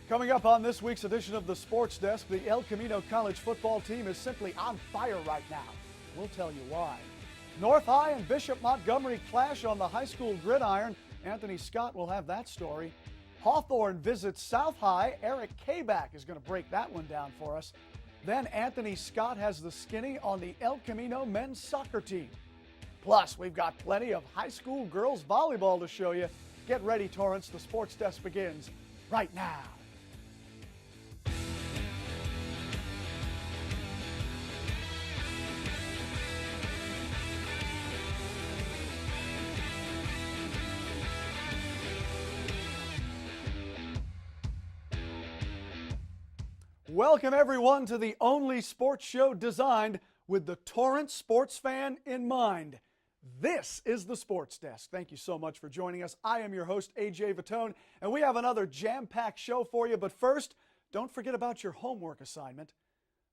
Coming up on this week's edition of the Sports Desk, the El Camino College football team is simply on fire right now. We'll tell you why. North High and Bishop Montgomery clash on the high school gridiron. Anthony Scott will have that story. Hawthorne visits South High. Eric Kabak is going to break that one down for us. Then Anthony Scott has the skinny on the El Camino men's soccer team. Plus, we've got plenty of high school girls volleyball to show you. Get ready, Torrance. The Sports Desk begins right now. Welcome, everyone, to the only sports show designed with the Torrance sports fan in mind. This is the Sports Desk. Thank you so much for joining us. I am your host, AJ Vittone, and we have another jam-packed show for you. But first, don't forget about your homework assignment.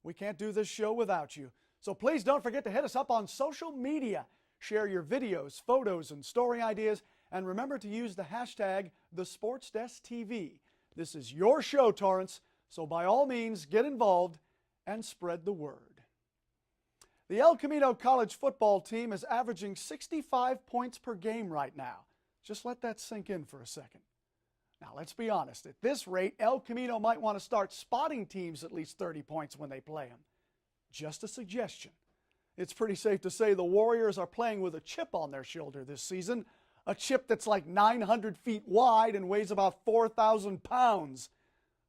We can't do this show without you. So please don't forget to hit us up on social media. Share your videos, photos, and story ideas. And remember to use the hashtag #TheSportsDeskTV. This is your show, Torrance. So by all means, get involved and spread the word. The El Camino College football team is averaging 65 points per game right now. Just let that sink in for a second. Now, let's be honest. At this rate, El Camino might want to start spotting teams at least 30 points when they play them. Just a suggestion. It's pretty safe to say the Warriors are playing with a chip on their shoulder this season, a chip that's like 900 feet wide and weighs about 4,000 pounds.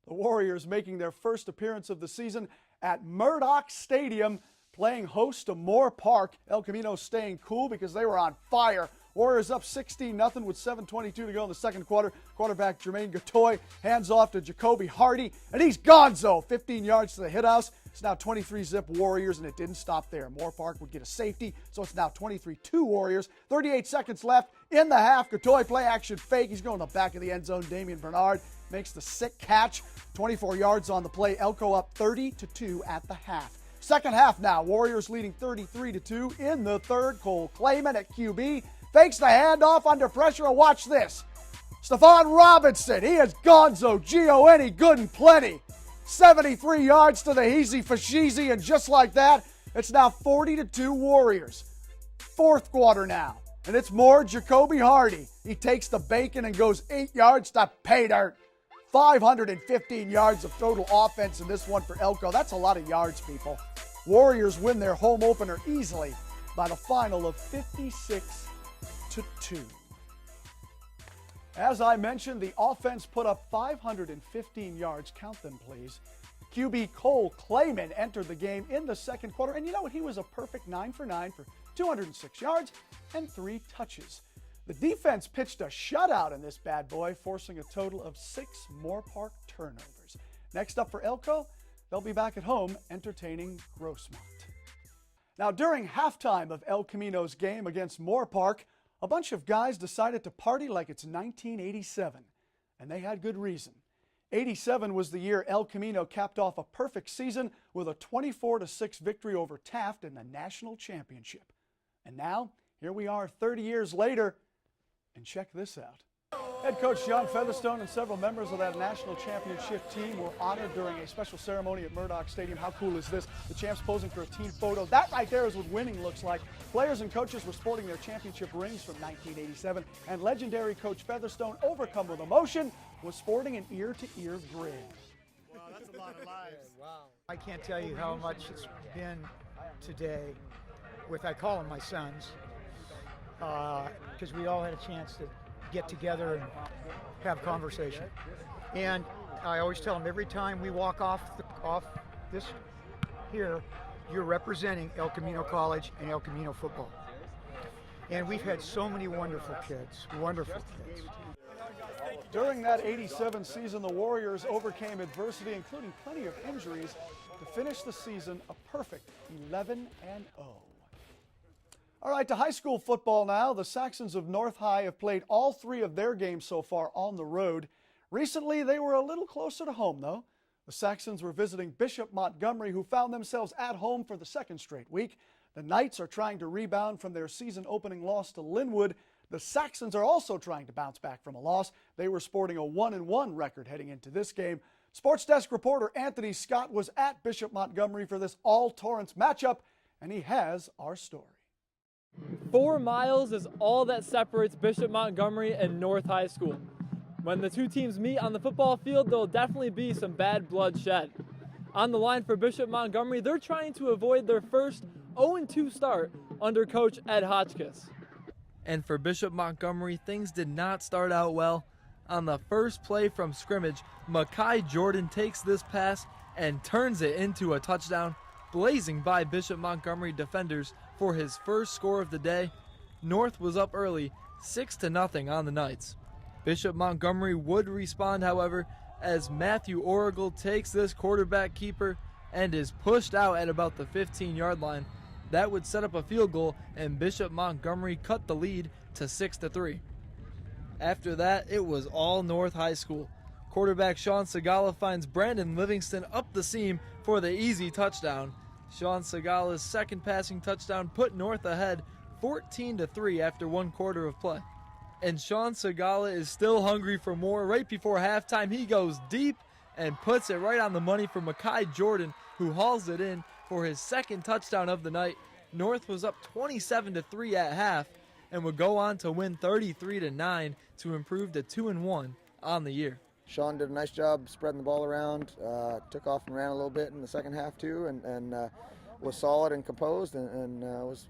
The Warriors making their first appearance of the season at Murdoch Stadium, playing host to Moorpark. El Camino staying cool because they were on fire. Warriors up 16-0 with 7:22 to go in the second quarter. Quarterback Jermaine Gatoy hands off to Jacoby Hardy, and he's gonzo. 15 yards to the hit house. It's now 23-zip Warriors, and it didn't stop there. Moorpark would get a safety, so it's now 23-2 Warriors. 38 seconds left in the half. Gatoy play action fake. He's going to the back of the end zone. Damian Bernard makes the sick catch. 24 yards on the play. Elko up 30-2 at the half. Second half now. Warriors leading 33-2 in the third. Cole Clayman at QB fakes the handoff under pressure, and watch this. Stephon Robinson, he is gonzo, G-O-N-E, good and plenty. 73 yards to the heezy fasheezy, and just like that, it's now 40-2 Warriors. Fourth quarter now, and it's more Jacoby Hardy. He takes the bacon and goes 8 yards to pay dirt. 515 yards of total offense in this one for Elko. That's a lot of yards, people. Warriors win their home opener easily by the final of 56-2. As I mentioned, the offense put up 515 yards. Count them, please. QB Cole Clayman entered the game in the second quarter, and you know what? He was a perfect 9 for 9 for 206 yards and 3 touches. The defense pitched a shutout in this bad boy, forcing a total of 6 Moorpark turnovers. Next up for Elko, they'll be back at home entertaining Grossmont. Now, during halftime of El Camino's game against Moorpark, a bunch of guys decided to party like it's 1987, and they had good reason. 87 was the year El Camino capped off a perfect season with a 24-6 victory over Taft in the national championship. And now, here we are 30 years later, and check this out. Head coach John Featherstone and several members of that national championship team were honored during a special ceremony at Murdoch Stadium. How cool is this? The champs posing for a team photo. That right there is what winning looks like. Players and coaches were sporting their championship rings from 1987, and legendary Coach Featherstone, overcome with emotion, was sporting an ear-to-ear grin. Wow, that's a lot of lives. Wow. I can't tell you how much it's been today with, I call them my sons, because we all had a chance to get together and have conversation. And I always tell them, every time we walk off this here, you're representing El Camino College and El Camino football. And we've had so many wonderful kids, wonderful kids. During that 87 season, the Warriors overcame adversity, including plenty of injuries, to finish the season a perfect 11-0. All right, to high school football now. The Saxons of North High have played all 3 of their games so far on the road. Recently, they were a little closer to home, though. The Saxons were visiting Bishop Montgomery, who found themselves at home for the second straight week. The Knights are trying to rebound from their season-opening loss to Linwood. The Saxons are also trying to bounce back from a loss. They were sporting a 1-1 record heading into this game. Sports Desk reporter Anthony Scott was at Bishop Montgomery for this all-Torrance matchup, and he has our story. 4 miles is all that separates Bishop Montgomery and North High School. When the two teams meet on the football field, there'll definitely be some bad blood shed. On the line for Bishop Montgomery, they're trying to avoid their first 0-2 start under coach Ed Hotchkiss. And for Bishop Montgomery, things did not start out well. On the first play from scrimmage, Makai Jordan takes this pass and turns it into a touchdown, blazing by Bishop Montgomery defenders for his first score of the day. North was up early, 6-0 on the Knights. Bishop Montgomery would respond, however, as Matthew Oracle takes this quarterback keeper and is pushed out at about the 15-yard line. That would set up a field goal, and Bishop Montgomery cut the lead to 6-3. After that, it was all North High School. Quarterback Sean Segala finds Brandon Livingston up the seam for the easy touchdown. Sean Segala's second passing touchdown put North ahead 14-3 after 1 quarter of play. And Sean Segala is still hungry for more. Right before halftime, he goes deep and puts it right on the money for Makai Jordan, who hauls it in for his second touchdown of the night. North was up 27-3 at half and would go on to win 33-9 to improve to 2-1 on the year. Sean did a nice job spreading the ball around, took off and ran a little bit in the second half too, and was solid and composed, and was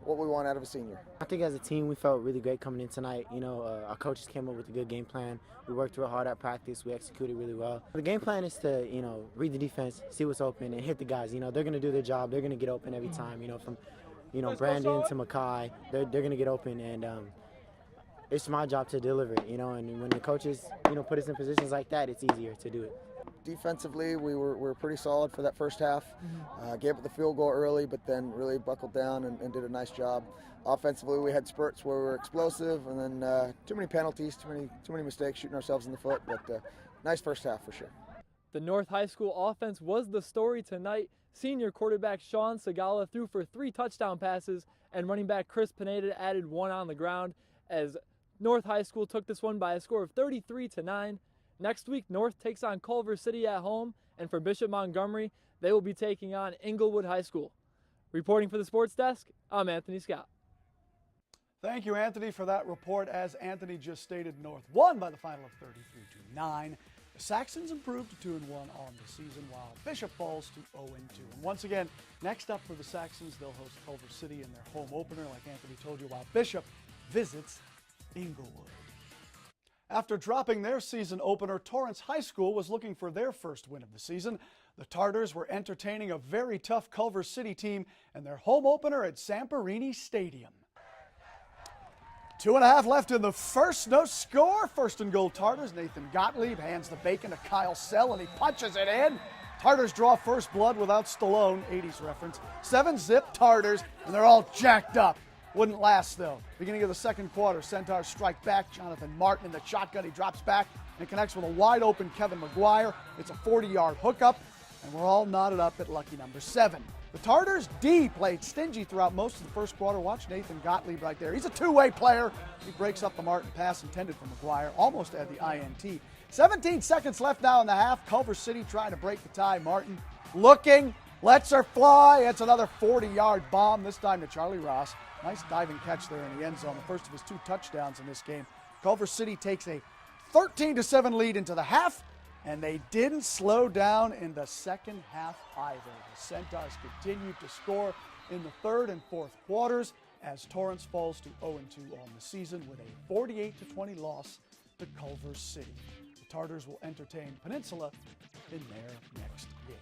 what we want out of a senior. I think as a team we felt really great coming in tonight. Our coaches came up with a good game plan. We worked real hard at practice. We executed really well. The game plan is to read the defense, see what's open, and hit the guys. They're going to do their job. They're going to get open every time. From Brandon to Makai, they're going to get open, and it's my job to deliver it. And when the coaches put us in positions like that, it's easier to do it. Defensively, we were pretty solid for that first half. Gave up the field goal early, but then really buckled down and did a nice job. Offensively, we had spurts where we were explosive, and then too many penalties, too many mistakes, shooting ourselves in the foot. But nice first half for sure. The North High School offense was the story tonight. Senior quarterback Sean Segala threw for 3 touchdown passes, and running back Chris Pineda added 1 on the ground, as North High School took this one by a score of 33-9. Next week, North takes on Culver City at home, and for Bishop Montgomery, they will be taking on Inglewood High School. Reporting for the Sports Desk, I'm Anthony Scott. Thank you, Anthony, for that report. As Anthony just stated, North won by the final of 33-9. The Saxons improved to 2-1 on the season, while Bishop falls to 0-2. And once again, next up for the Saxons, they'll host Culver City in their home opener, like Anthony told you, while Bishop visits Inglewood. After dropping their season opener, Torrance High School was looking for their first win of the season. The Tartars were entertaining a very tough Culver City team in their home opener at Samperini Stadium. 2.5 left in the first, no score. First and goal Tartars. Nathan Gottlieb hands the bacon to Kyle Sell, and he punches it in. Tartars draw first blood without Stallone, 80s reference. 7-zip Tartars, and they're all jacked up. Wouldn't last, though. Beginning of the second quarter, Centaurs strike back. Jonathan Martin in the shotgun. He drops back and connects with a wide-open Kevin McGuire. It's a 40-yard hookup, and we're all knotted up at lucky number 7. The Tartars D played stingy throughout most of the first quarter. Watch Nathan Gottlieb right there. He's a two-way player. He breaks up the Martin pass intended for McGuire. Almost had the INT. 17 seconds left now in the half. Culver City trying to break the tie. Martin looking, lets her fly. It's another 40-yard bomb, this time to Charlie Ross. Nice diving catch there in the end zone, the first of his 2 touchdowns in this game. Culver City takes a 13-7 lead into the half, and they didn't slow down in the second half either. The Centaurs continued to score in the third and fourth quarters as Torrance falls to 0-2 on the season with a 48-20 loss to Culver City. The Tartars will entertain Peninsula in their next game.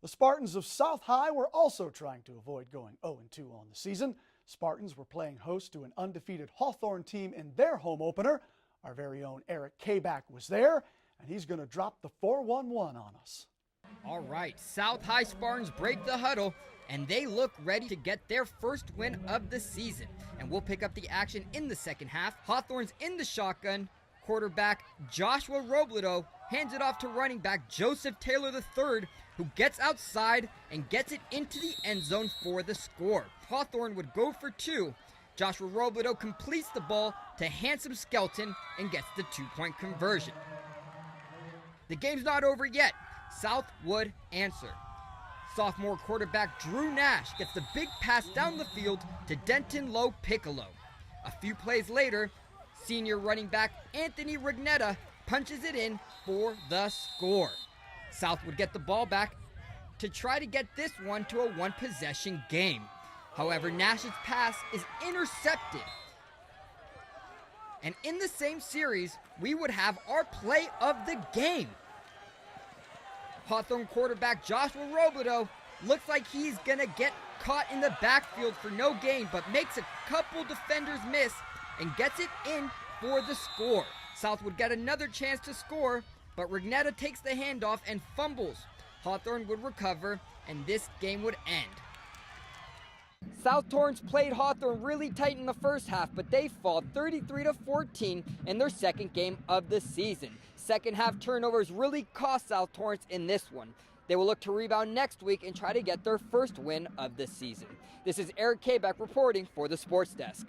The Spartans of South High were also trying to avoid going 0-2 on the season. Spartans were playing host to an undefeated Hawthorne team in their home opener. Our very own Eric Kabak was there, and he's going to drop the 4-1-1 on us. All right, South High Spartans break the huddle, and they look ready to get their first win of the season. And we'll pick up the action in the second half. Hawthorne's in the shotgun. Quarterback Joshua Robledo hands it off to running back Joseph Taylor III, who gets outside and gets it into the end zone for the score. Hawthorne would go for 2. Joshua Robledo completes the ball to Handsome Skelton and gets the 2-point conversion. The game's not over yet. South would answer. Sophomore quarterback Drew Nash gets the big pass down the field to Denton Lowe Piccolo. A few plays later, senior running back Anthony Rignetta punches it in for the score. South would get the ball back to try to get this one to a one-possession game. However, Nash's pass is intercepted. And in the same series, we would have our play of the game. Hawthorne quarterback Joshua Robledo looks like he's gonna get caught in the backfield for no gain, but makes a couple defenders miss and gets it in for the score. South would get another chance to score, but Rignetta takes the handoff and fumbles. Hawthorne would recover, and this game would end. South Torrance played Hawthorne really tight in the first half, but they fall 33-14 in their second game of the season. Second half turnovers really cost South Torrance in this one. They will look to rebound next week and try to get their first win of the season. This is Eric Kabeck reporting for the Sports Desk.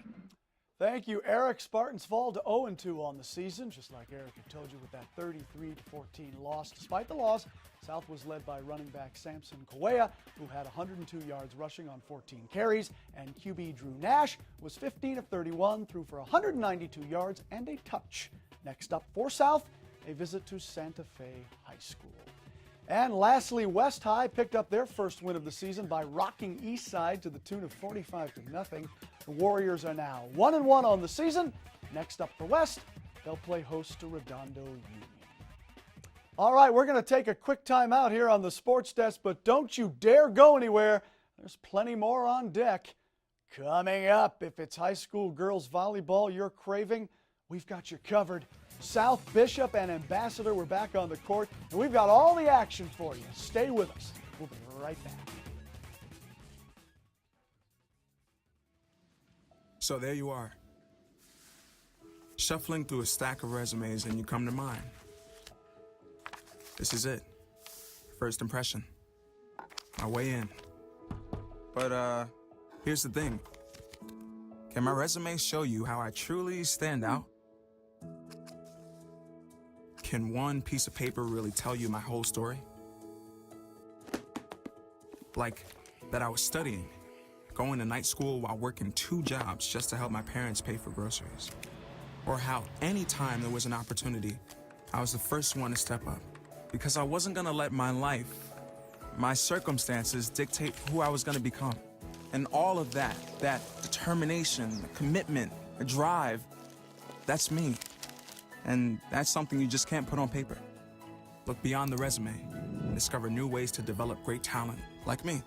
Thank you, Eric. Spartans fall to 0-2 on the season, just like Eric had told you with that 33-14 loss. Despite the loss, South was led by running back Samson Kawea, who had 102 yards rushing on 14 carries, and QB Drew Nash was 15 of 31, threw for 192 yards and a touch. Next up for South, a visit to Santa Fe High School. And lastly, West High picked up their first win of the season by rocking Eastside to the tune of 45-0. The Warriors are now 1-1 on the season. Next up for West, they'll play host to Redondo Union. All right, we're going to take a quick time out here on the Sports Desk, but don't you dare go anywhere. There's plenty more on deck. Coming up, if it's high school girls volleyball you're craving, we've got you covered. South Bishop and Ambassador, we're back on the court, and we've got all the action for you. Stay with us. We'll be right back. So there you are, shuffling through a stack of resumes, and you come to mine. This is it. First impression. My way in. But here's the thing. Can my resume show you how I truly stand out? Can one piece of paper really tell you my whole story? Like that I was studying, going to night school while working 2 jobs just to help my parents pay for groceries. Or how anytime there was an opportunity, I was the first one to step up. Because I wasn't gonna let my life, my circumstances dictate who I was gonna become. And all of that determination, the commitment, the drive, that's me. And that's something you just can't put on paper. Look beyond the resume and discover new ways to develop great talent like me.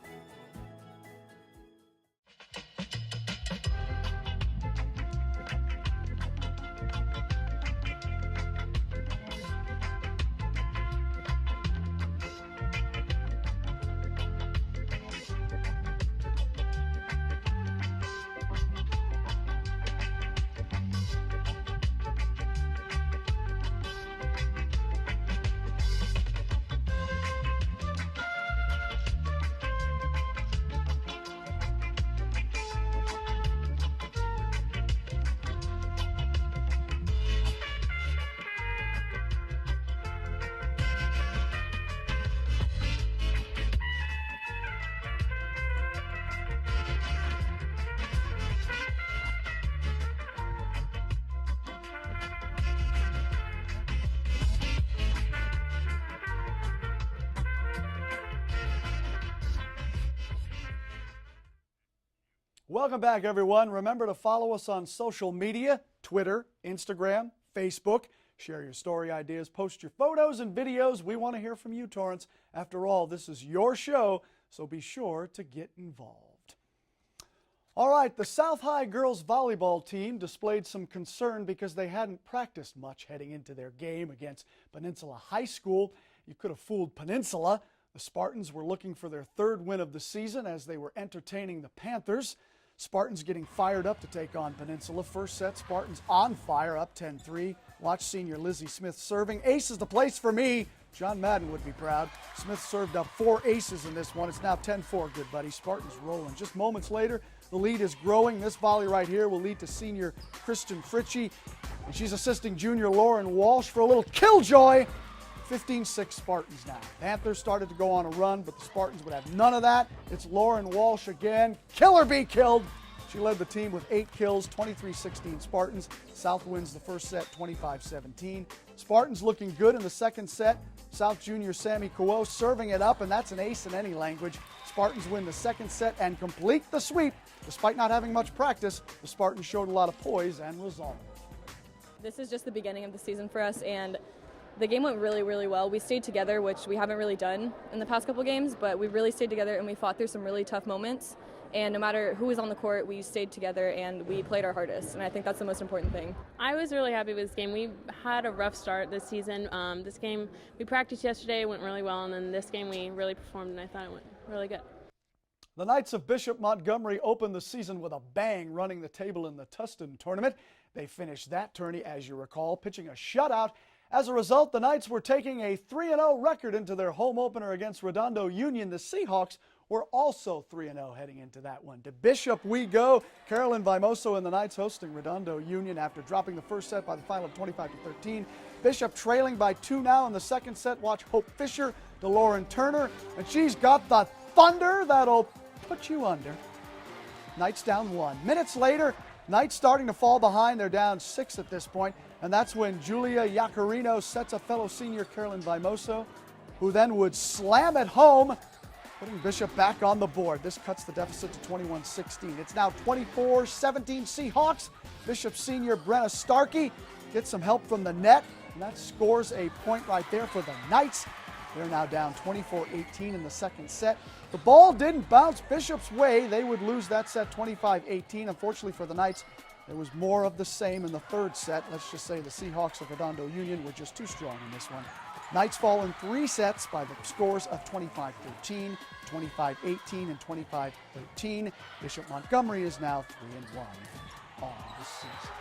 Welcome back, everyone. Remember to follow us on social media, Twitter, Instagram, Facebook. Share your story ideas, post your photos and videos. We want to hear from you, Torrance. After all, this is your show, so be sure to get involved. All right, the South High girls volleyball team displayed some concern because they hadn't practiced much heading into their game against Peninsula High School. You could have fooled Peninsula. The Spartans were looking for their 3rd win of the season as they were entertaining the Panthers. Spartans getting fired up to take on Peninsula. First set, Spartans on fire, up 10-3. Watch senior Lizzie Smith serving. Ace is the place for me. John Madden would be proud. Smith served up 4 aces in this one. It's now 10-4, good buddy. Spartans rolling. Just moments later, The lead is growing. This volley right here will lead to senior Kristen Fritchie, and she's assisting junior Lauren Walsh for a little killjoy. 15-6 Spartans now. Panthers started to go on a run, but the Spartans would have none of that. It's Lauren Walsh again. Killer bee killed. She led the team with 8 kills, 23-16 Spartans. South wins the first set, 25-17. Spartans looking good in the second set. South junior Sammy Kuo serving it up, and that's an ace in any language. Spartans win the second set and complete the sweep. Despite not having much practice, the Spartans showed a lot of poise and resolve. This is just the beginning of the season for us, and the game went really, really well. We stayed together, which we haven't really done in the past couple games, but we really stayed together and we fought through some really tough moments. And no matter who was on the court, we stayed together and we played our hardest, and I think that's the most important thing. I was really happy with this game. We had a rough start this season. This game, we practiced yesterday, it went really well, and then this game we really performed, and I thought it went really good. The Knights of Bishop Montgomery opened the season with a bang, running the table in the Tustin tournament. They finished that tourney, as you recall, pitching a shutout. As a result, the Knights were taking a 3-0 record into their home opener against Redondo Union. The Seahawks were also 3-0 heading into that one. To Bishop we go. Carolyn Vimoso and the Knights hosting Redondo Union after dropping the first set by the final of 25-13. Bishop trailing by 2 now in the second set. Watch Hope Fisher to Lauren Turner, and she's got the thunder that'll put you under. Knights down 1. Minutes later, Knights starting to fall behind. They're down 6 at this point. And that's when Julia Iacarino sets up fellow senior Carolyn Vimoso, who then would slam it home, putting Bishop back on the board. This cuts the deficit to 21-16. It's now 24-17 Seahawks. Bishop senior Brenna Starkey gets some help from the net, and that scores a point right there for the Knights. They're now down 24-18 in the second set. The ball didn't bounce Bishop's way. They would lose that set 25-18. Unfortunately for the Knights, there was more of the same in the third set. Let's just say the Seahawks of Redondo Union were just too strong in this one. Knights fall in 3 sets by the scores of 25-13, 25-18, and 25-13. Bishop Montgomery is now 3-1 on the season.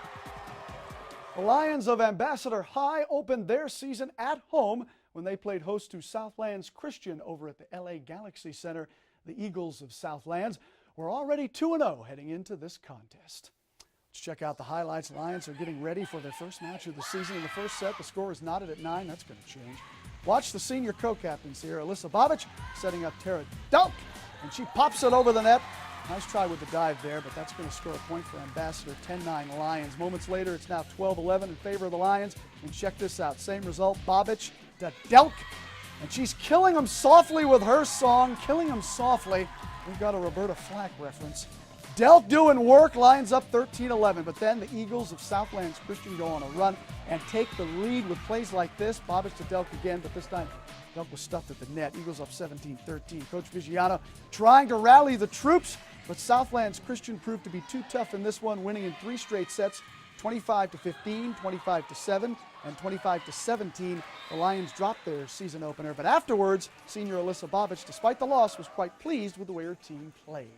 The Lions of Ambassador High opened their season at home when they played host to Southlands Christian over at the LA Galaxy Center. The Eagles of Southlands were already 2-0 heading into this contest. Let's check out the highlights. Lions are getting ready for their first match of the season. In the first set, the score is knotted at 9. That's going to change. Watch the senior co-captains here. Alyssa Bobic setting up Tara Delk, and she pops it over the net. Nice try with the dive there, but that's going to score a point for Ambassador. 10-9 Lions. Moments later, it's now 12-11 in favor of the Lions. And check this out. Same result. Bobic to Delk, and she's killing them softly with her song, Killing Them Softly. We've got a Roberta Flack reference. Delk doing work, Lions up 13-11, but then the Eagles of Southlands Christian go on a run and take the lead with plays like this. Bobic to Delk again, but this time Delk was stuffed at the net. Eagles up 17-13. Coach Vigiano trying to rally the troops, but Southlands Christian proved to be too tough in this one, winning in 3 straight sets, 25-15, 25-7, and 25-17. The Lions dropped their season opener, but afterwards, senior Alyssa Bobic, despite the loss, was quite pleased with the way her team played.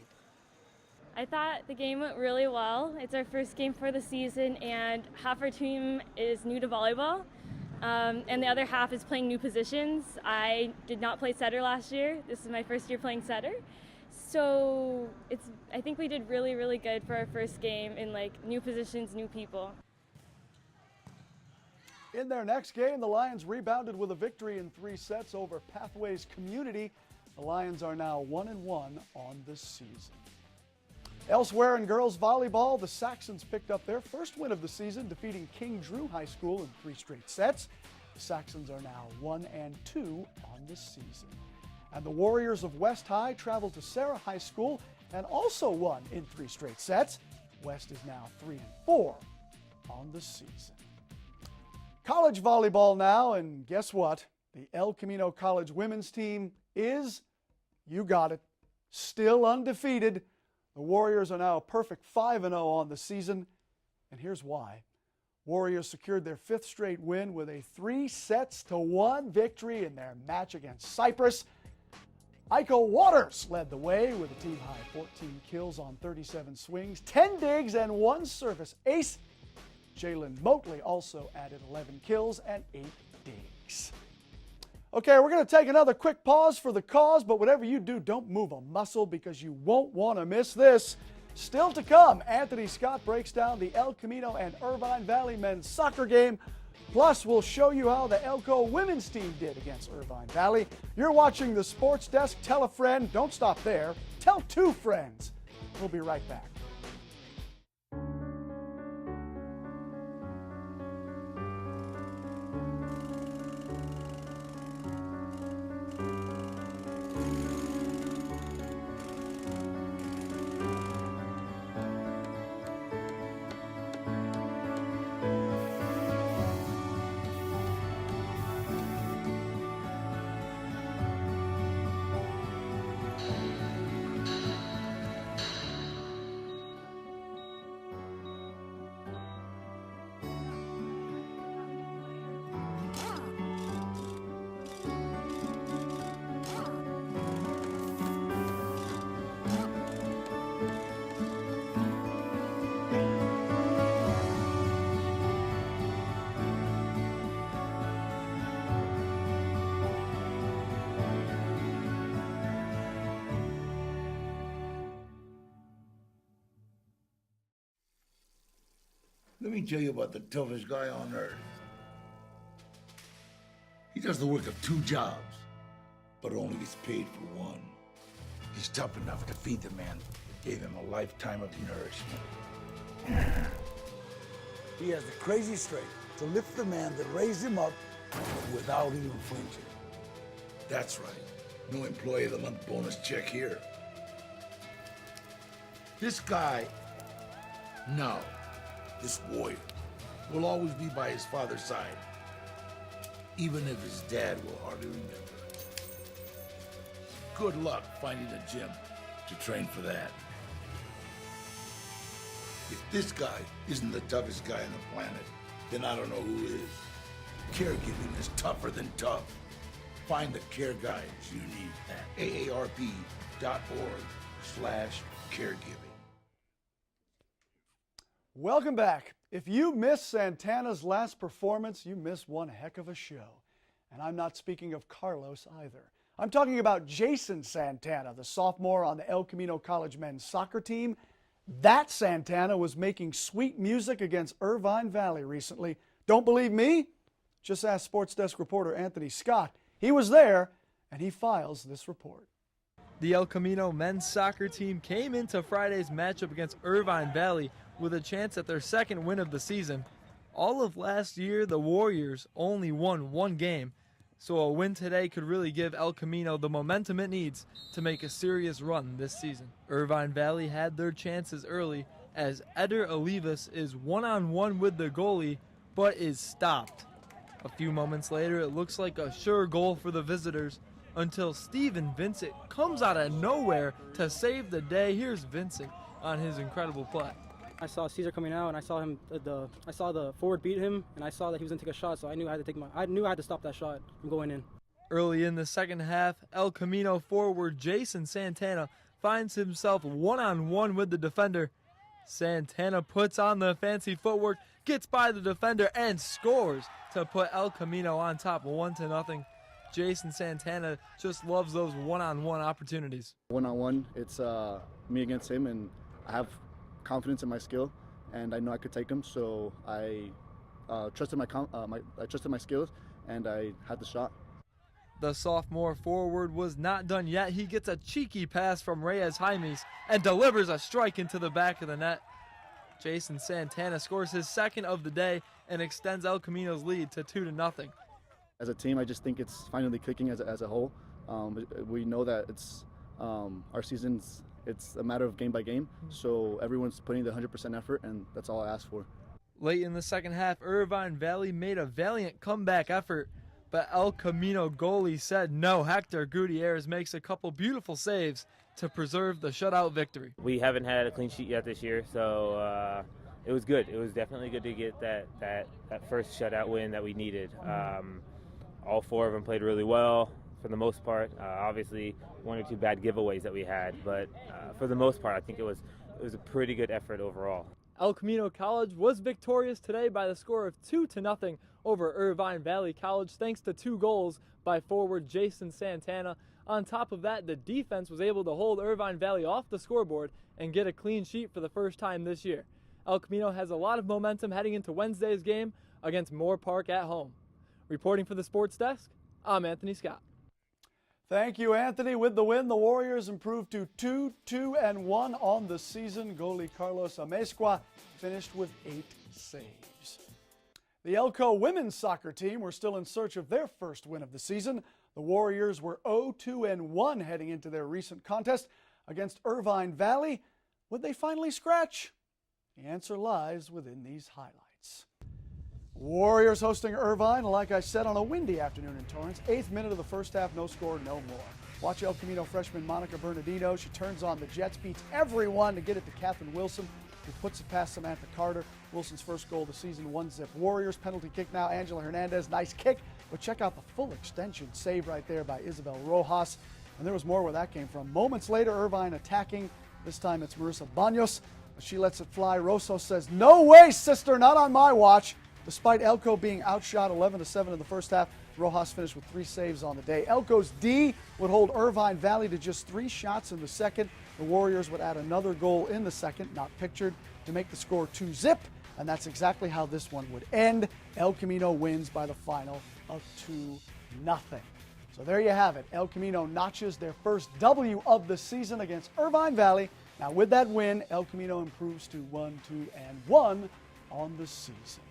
I thought the game went really well. It's our first game for the season, and half our team is new to volleyball, and the other half is playing new positions. I did not play setter last year. This is my first year playing setter. So I think we did really, really good for our first game in new positions, new people. In their next game, the Lions rebounded with a victory in 3 sets over Pathways Community. The Lions are now 1-1 on this season. Elsewhere in girls volleyball, the Saxons picked up their first win of the season, defeating King Drew High School in 3 straight sets. The Saxons are now 1-2 on this season. And the Warriors of West High traveled to Sarah High School and also won in 3 straight sets. West is now 3-4 on the season. College volleyball now, and guess what? The El Camino College women's team is, you got it, still undefeated. The Warriors are now a perfect 5-0 on the season, and here's why. Warriors secured their 5th straight win with a 3-1 victory in their match against Cyprus. Aiko Waters led the way with a team-high 14 kills on 37 swings, 10 digs, and 1 service ace. Jalen Motley also added 11 kills and 8 digs. Okay, we're going to take another quick pause for the cause, but whatever you do, don't move a muscle because you won't want to miss this. Still to come, Anthony Scott breaks down the El Camino and Irvine Valley men's soccer game. Plus, we'll show you how the Elko women's team did against Irvine Valley. You're watching the Sports Desk. Tell a friend. Don't stop there. Tell 2 friends. We'll be right back. Let me tell you about the toughest guy on earth. He does the work of 2 jobs, but only gets paid for one. He's tough enough to feed the man that gave him a lifetime of nourishment. He has the crazy strength to lift the man that raised him up without even flinching. That's right. No Employee of the Month bonus check here. This guy, no. This warrior will always be by his father's side, even if his dad will hardly remember. Good luck finding a gym to train for that. If this guy isn't the toughest guy on the planet, then I don't know who is. Caregiving is tougher than tough. Find the care guides you need at aarp.org/caregiving. Welcome back. If you missed Santana's last performance, you missed one heck of a show. And I'm not speaking of Carlos either. I'm talking about Jason Santana, the sophomore on the El Camino College men's soccer team. That Santana was making sweet music against Irvine Valley recently. Don't believe me? Just ask Sports Desk reporter Anthony Scott. He was there, and he files this report. The El Camino men's soccer team came into Friday's matchup against Irvine Valley with a chance at their 2nd win of the season. All of last year, the Warriors only won 1 game, so a win today could really give El Camino the momentum it needs to make a serious run this season. Irvine Valley had their chances early as Eder Olivas is one-on-one with the goalie, but is stopped. A few moments later, it looks like a sure goal for the visitors until Steven Vincent comes out of nowhere to save the day. Here's Vincent on his incredible play. I saw Caesar coming out, and I saw him. I saw the forward beat him, and I saw that he was gonna take a shot. So I knew I had to stop that shot from going in. Early in the second half, El Camino forward Jason Santana finds himself one-on-one with the defender. Santana puts on the fancy footwork, gets by the defender, and scores to put El Camino on top 1-0. Jason Santana just loves those one-on-one opportunities. One-on-one, it's me against him, and I have confidence in my skill, and I know I could take him, so I trusted my skills, and I had the shot. The sophomore forward was not done yet. He gets a cheeky pass from Reyes Jaimes and delivers a strike into the back of the net. Jason Santana scores his 2nd of the day and extends El Camino's lead to 2-0. As a team, I just think it's finally clicking as a whole. We know that it's our season's. It's a matter of game by game, so everyone's putting the 100% effort, and that's all I ask for. Late in the second half, Irvine Valley made a valiant comeback effort, but El Camino goalie said no. Hector Gutierrez makes a couple beautiful saves to preserve the shutout victory. We haven't had a clean sheet yet this year, so it was good. It was definitely good to get that first shutout win that we needed. All 4 of them played really well for the most part. Obviously, 1 or 2 bad giveaways that we had, but for the most part, I think it was a pretty good effort overall. El Camino College was victorious today by the score of 2-0 over Irvine Valley College, thanks to 2 goals by forward Jason Santana. On top of that, the defense was able to hold Irvine Valley off the scoreboard and get a clean sheet for the first time this year. El Camino has a lot of momentum heading into Wednesday's game against Moorpark at home. Reporting for the Sports Desk, I'm Anthony Scott. Thank you, Anthony. With the win, the Warriors improved to 2-2-1 on the season. Goalie Carlos Amezcua finished with 8 saves. The Elko women's soccer team were still in search of their first win of the season. The Warriors were 0-2-1 heading into their recent contest against Irvine Valley. Would they finally scratch? The answer lies within these highlights. Warriors hosting Irvine, like I said, on a windy afternoon in Torrance. 8th minute of the first half, no score, no more. Watch El Camino freshman Monica Bernardino. She turns on the Jets, beats everyone to get it to Catherine Wilson, who puts it past Samantha Carter. Wilson's first goal of the season, 1-0. Warriors penalty kick now, Angela Hernandez. Nice kick, but check out the full extension save right there by Isabel Rojas. And there was more where that came from. Moments later, Irvine attacking. This time it's Marissa Banos. She lets it fly. Rosso says, "No way, sister, not on my watch." Despite Elko being outshot 11-7 in the first half, Rojas finished with 3 saves on the day. Elko's D would hold Irvine Valley to just 3 shots in the second. The Warriors would add another goal in the second, not pictured, to make the score 2-0, and that's exactly how this one would end. El Camino wins by the final of 2-0. So there you have it. El Camino notches their first W of the season against Irvine Valley. Now with that win, El Camino improves to 1-2-1 on the season.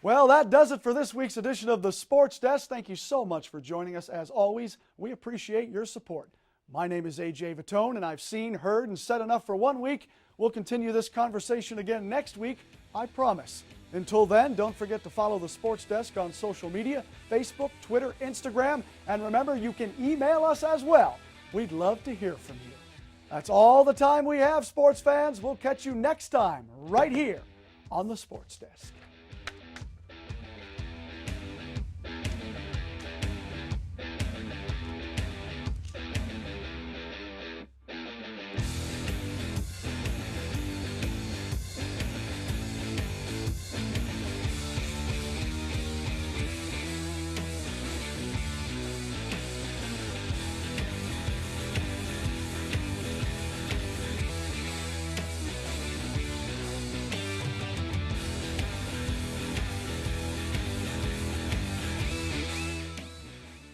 Well, that does it for this week's edition of the Sports Desk. Thank you so much for joining us. As always, we appreciate your support. My name is AJ Vittone, and I've seen, heard, and said enough for 1 week. We'll continue this conversation again next week, I promise. Until then, don't forget to follow the Sports Desk on social media, Facebook, Twitter, Instagram, and remember, you can email us as well. We'd love to hear from you. That's all the time we have, sports fans. We'll catch you next time right here on the Sports Desk.